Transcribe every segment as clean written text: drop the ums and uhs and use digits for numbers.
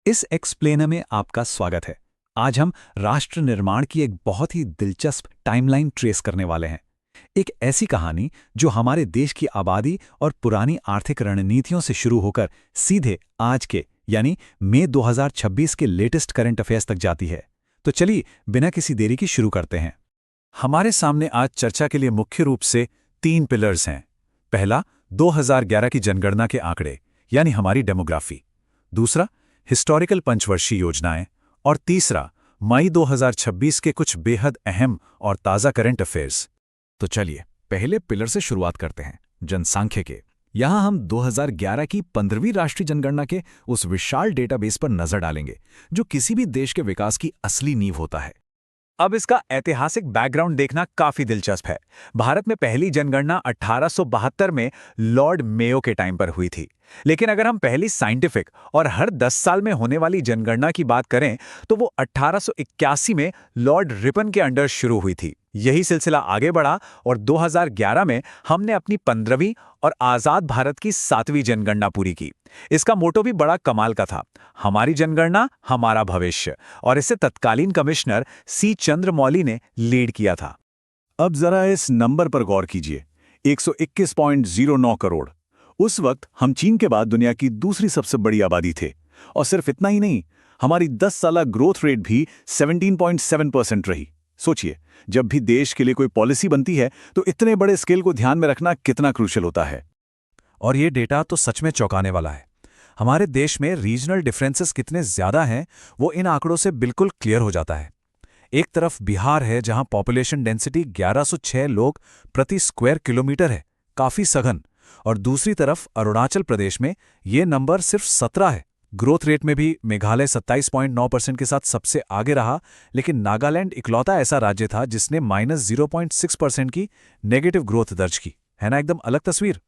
इस एक्सप्लेनर में आपका स्वागत है। आज हम राष्ट्र निर्माण की एक बहुत ही दिलचस्प टाइमलाइन ट्रेस करने वाले हैं। एक ऐसी कहानी जो हमारे देश की आबादी और पुरानी आर्थिक रणनीतियों से शुरू होकर सीधे आज के यानी मई 2026 के लेटेस्ट करंट अफेयर्स तक जाती है। तो चलिए बिना किसी देरी की शुरू करते हैं। हमारे सामने आज चर्चा के लिए मुख्य रूप से 3 पिलर्स हैं। पहला, 2011 की जनगणना के आंकड़े यानी हमारी डेमोग्राफी। दूसरा, हिस्टोरिकल पंचवर्षीय योजनाएं। और तीसरा, मई 2026 के कुछ बेहद अहम और ताज़ा करंट अफेयर्स। तो चलिए पहले पिलर से शुरुआत करते हैं, जनसांख्यिकी। यहां हम 2011 की 15वीं राष्ट्रीय जनगणना के उस विशाल डेटाबेस पर नजर डालेंगे जो किसी भी देश के विकास की असली नींव होता है। अब इसका ऐतिहासिक बैकग्राउंड देखना काफी दिलचस्प है। भारत में पहली जनगणना 1872 में लॉर्ड मेयो के टाइम पर हुई थी। लेकिन अगर हम पहली साइंटिफिक और हर 10 साल में होने वाली जनगणना की बात करें तो वो 1881 में लॉर्ड रिपन के अंडर शुरू हुई थी। यही सिलसिला आगे बढ़ा और 2011 में हमने अपनी 15वीं और आजाद भारत की 7वीं जनगणना पूरी की। इसका मोटो भी बड़ा कमाल का था, हमारी जनगणना हमारा भविष्य, और इसे तत्कालीन कमिश्नर सी चंद्रमौली ने लीड किया था। अब जरा इस नंबर पर गौर कीजिए, 121.09 करोड़। उस वक्त हम चीन के बाद दुनिया की दूसरी सबसे बड़ी आबादी थे। और सिर्फ इतना ही नहीं, हमारी 10 साला ग्रोथ रेट भी 17.7% रही। सोचिए, जब भी देश के लिए कोई पॉलिसी बनती है तो इतने बड़े स्केल को ध्यान में रखना कितना क्रूशियल होता है। और ये डेटा तो सच में चौंकाने वाला है। हमारे देश में रीजनल डिफरेंसेस कितने ज्यादा हैं वो इन आंकड़ों से बिल्कुल क्लियर हो जाता है। एक तरफ बिहार है जहां पॉपुलेशन डेंसिटी 1106 लोग प्रति स्क्वायर किलोमीटर है, काफी सघन। और दूसरी तरफ अरुणाचल प्रदेश में ये नंबर सिर्फ 17 है। ग्रोथ रेट में भी मेघालय 27.9% के साथ सबसे आगे रहा, लेकिन नागालैंड इकलौता ऐसा राज्य था जिसने -0.6% की नेगेटिव ग्रोथ दर्ज की। है ना एकदम अलग तस्वीर।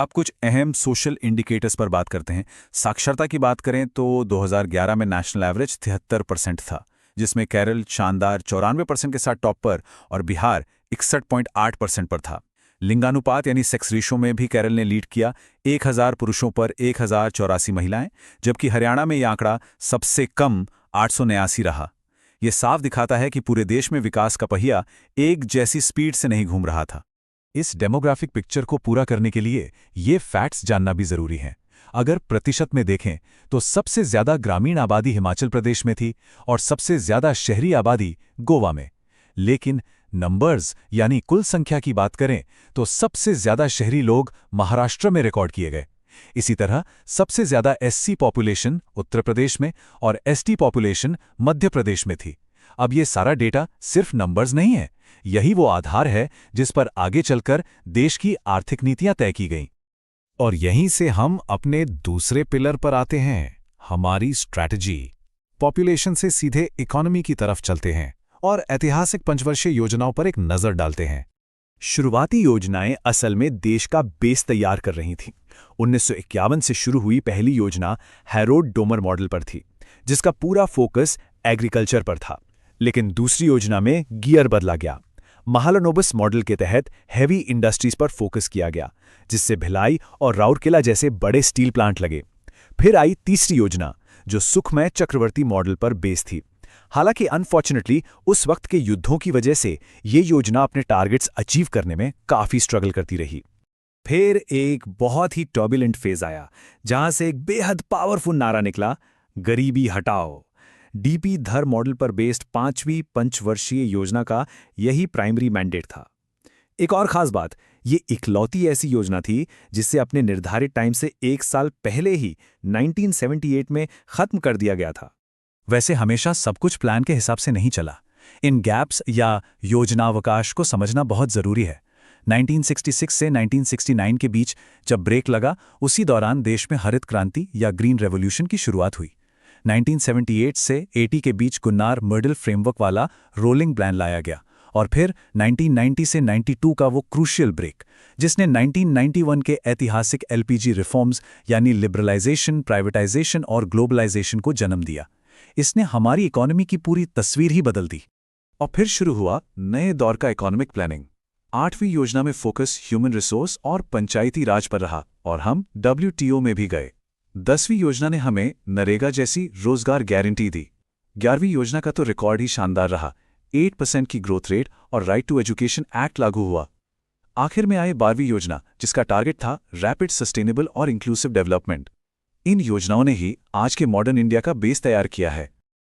अब कुछ अहम सोशल इंडिकेटर्स पर बात करते हैं। साक्षरता की बात करें तो 2011 में नेशनल एवरेज 73% था, जिसमें केरल शानदार 94% के साथ टॉप पर और बिहार 61.8% पर था। लिंगानुपात यानी सेक्स रेशो में भी केरल ने लीड किया, 1000 पुरुषों पर 1084 महिलाएं, जबकि हरियाणा में यह आंकड़ा सबसे कम 889 रहा। यह साफ दिखाता है कि पूरे देश में विकास का पहिया एक जैसी स्पीड से नहीं घूम रहा था। इस डेमोग्राफिक पिक्चर को पूरा करने के लिए ये फैक्ट्स जानना भी जरूरी है। अगर प्रतिशत में देखें तो सबसे ज्यादा ग्रामीण आबादी हिमाचल प्रदेश में थी और सबसे ज्यादा शहरी आबादी गोवा में। लेकिन नंबर्स यानी कुल संख्या की बात करें तो सबसे ज्यादा शहरी लोग महाराष्ट्र में रिकॉर्ड किए गए। इसी तरह सबसे ज्यादा एससी पॉपुलेशन उत्तर प्रदेश में और एसटी पॉपुलेशन मध्य प्रदेश में थी। अब ये सारा डेटा सिर्फ नंबर्स नहीं है, यही वो आधार है जिस पर आगे चलकर देश की आर्थिक नीतियां तय की गईं। और यहीं से हम अपने दूसरे पिलर पर आते हैं, हमारी स्ट्रैटेजी। पॉपुलेशन से सीधे इकोनॉमी की तरफ चलते हैं और ऐतिहासिक पंचवर्षीय योजनाओं पर एक नजर डालते हैं। शुरुआती योजनाएं असल में देश का बेस तैयार कर रही थीं। 1951 से शुरू हुई पहली योजना हैरोल्ड डोमर मॉडल पर थी, जिसका पूरा फोकस एग्रीकल्चर पर था। लेकिन दूसरी योजना में गियर बदला गया। महालनोबिस मॉडल के तहत हैवी इंडस्ट्रीज पर फोकस किया गया, जिससे भिलाई और राउरकेला जैसे बड़े स्टील प्लांट लगे। फिर आई तीसरी योजना जो सुखमय चक्रवर्ती मॉडल पर बेस थी। हालांकि अनफॉर्चुनेटली उस वक्त के युद्धों की वजह से ये योजना अपने टारगेट्स अचीव करने में काफी स्ट्रगल करती रही। फिर एक बहुत ही टर्बुलेंट फेज आया जहां से एक बेहद पावरफुल नारा निकला, गरीबी हटाओ। डीपी धर मॉडल पर बेस्ड 5वीं पंचवर्षीय योजना का यही प्राइमरी मैंडेट था। एक और खास बात, ये इकलौती ऐसी योजना थी जिसे अपने निर्धारित टाइम से 1 साल पहले ही 1978 में खत्म कर दिया गया था। वैसे हमेशा सब कुछ प्लान के हिसाब से नहीं चला। इन गैप्स या योजनावकाश को समझना बहुत जरूरी है। 1966 से 1969 के बीच जब ब्रेक लगा, उसी दौरान देश में हरित क्रांति या ग्रीन रेवोल्यूशन की शुरुआत हुई। 1978 से 80 के बीच गुन्नार मॉडल फ्रेमवर्क वाला रोलिंग प्लान लाया गया और फिर 1990 से 92 का वो क्रूशियल ब्रेक, जिसने 1991 के ऐतिहासिक एलपीजी रिफॉर्म्स यानी लिबरलाइजेशन, प्राइवेटाइजेशन और ग्लोबलाइजेशन को जन्म दिया। इसने हमारी इकोनॉमी की पूरी तस्वीर ही बदल दी। और फिर शुरू हुआ नए दौर का इकोनॉमिक प्लानिंग। 8वीं योजना में फोकस ह्यूमन रिसोर्स और पंचायती राज पर रहा और हम WTO में भी गए। 10वीं योजना ने हमें नरेगा जैसी रोजगार गारंटी दी। 11वीं योजना का तो रिकॉर्ड ही शानदार रहा। 8% की ग्रोथ रेट और राइट टू एजुकेशन एक्ट लागू हुआ। आखिर में आए 12वीं योजना, जिसका टारगेट था रैपिड, सस्टेनेबल और इंक्लूसिव डेवलपमेंट। इन योजनाओं ने ही आज के मॉडर्न इंडिया का बेस तैयार किया है।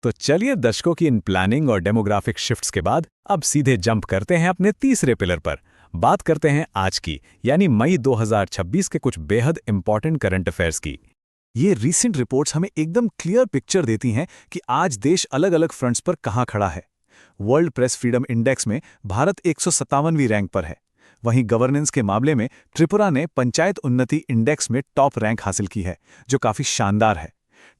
तो चलिए दशकों की इन प्लानिंग और डेमोग्राफिक शिफ्ट्स के बाद अब सीधे जंप करते हैं अपने तीसरे पिलर पर। बात करते हैं आज की, यानी मई 2026 के कुछ बेहद इंपॉर्टेंट करंट अफेयर्स की। ये रीसेंट रिपोर्ट्स हमें एकदम क्लियर पिक्चर देती हैं कि आज देश अलग अलग फ्रंट्स पर कहाँ खड़ा है। वर्ल्ड प्रेस फ्रीडम इंडेक्स में भारत 157वीं रैंक पर है। वहीं गवर्नेंस के मामले में त्रिपुरा ने पंचायत उन्नति इंडेक्स में टॉप रैंक हासिल की है, जो काफी शानदार है।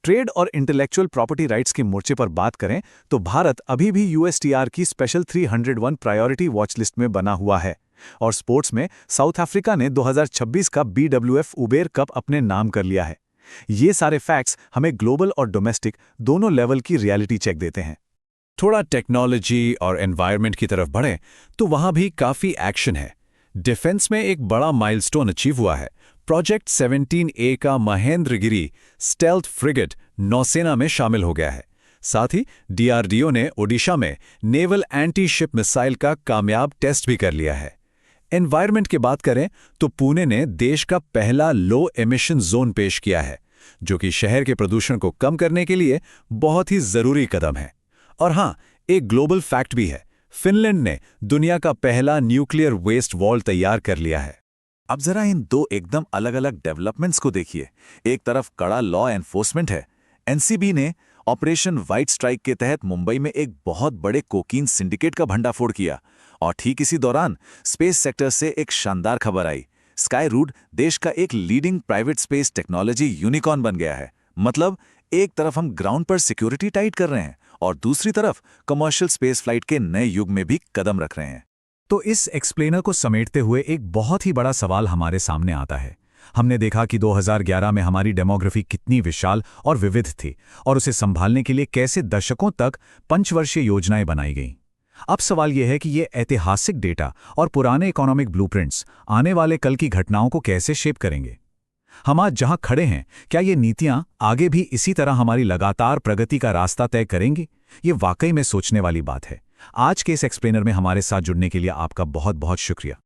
ट्रेड और इंटेलेक्चुअल प्रॉपर्टी राइट्स के मोर्चे पर बात करें तो भारत अभी भी यूएसटीआर की स्पेशल 301 प्रायोरिटी वॉच लिस्ट में बना हुआ है। और स्पोर्ट्स में साउथ अफ्रीका ने 2026 का BWF उबेर कप अपने नाम कर लिया है। ये सारे फैक्ट्स हमें ग्लोबल और डोमेस्टिक दोनों लेवल की रियलिटी चेक देते हैं। थोड़ा टेक्नोलॉजी और एनवायरनमेंट की तरफ बढ़ें तो वहां भी काफी एक्शन है। डिफेंस में एक बड़ा माइलस्टोन अचीव हुआ है। प्रोजेक्ट 17A का महेंद्रगिरी स्टेल्थ फ्रिगेट नौसेना में शामिल हो गया है। साथ ही DRDO ने ओडिशा में नेवल एंटी शिप मिसाइल का कामयाब टेस्ट भी कर लिया है। एनवायरनमेंट की बात करें तो पुणे ने देश का पहला लो एमिशन जोन पेश किया है, जो कि शहर के प्रदूषण को कम करने के लिए बहुत ही जरूरी कदम है। और हां, एक ग्लोबल फैक्ट भी है, फिनलैंड ने दुनिया का पहला न्यूक्लियर वेस्ट वॉल तैयार कर लिया है। अब जरा इन दो एकदम अलग अलग डेवलपमेंट्स को देखिए। एक तरफ कड़ा लॉ एनफोर्समेंट है। एनसीबी ने ऑपरेशन व्हाइट स्ट्राइक के तहत मुंबई में एक बहुत बड़े कोकीन सिंडिकेट का भंडाफोड़ किया। और ठीक इसी दौरान स्पेस सेक्टर से एक शानदार खबर आई। स्काईरूट देश का एक leading private space technology unicorn बन गया है। मतलब एक तरफ हम ग्राउंड पर सिक्योरिटी टाइट कर रहे हैं और दूसरी तरफ कमर्शियल स्पेस फ्लाइट के नए युग में भी कदम रख रहे हैं। तो इस एक्सप्लेनर को समेटते हुए एक बहुत ही बड़ा सवाल हमारे सामने आता है। हमने देखा कि 2011 में हमारी डेमोग्राफी कितनी विशाल और विविध थी और उसे संभालने के लिए कैसे दशकों तक पंचवर्षीय योजनाएं बनाई गईं। अब सवाल यह है कि ये ऐतिहासिक डेटा और पुराने इकोनॉमिक ब्लूप्रिंट्स आने वाले कल की घटनाओं को कैसे शेप करेंगे। हम आज जहां खड़े हैं, क्या ये नीतियां आगे भी इसी तरह हमारी लगातार प्रगति का रास्ता तय करेंगी? ये वाकई में सोचने वाली बात है। आज के इस एक्सप्लेनर में हमारे साथ जुड़ने के लिए आपका बहुत बहुत शुक्रिया।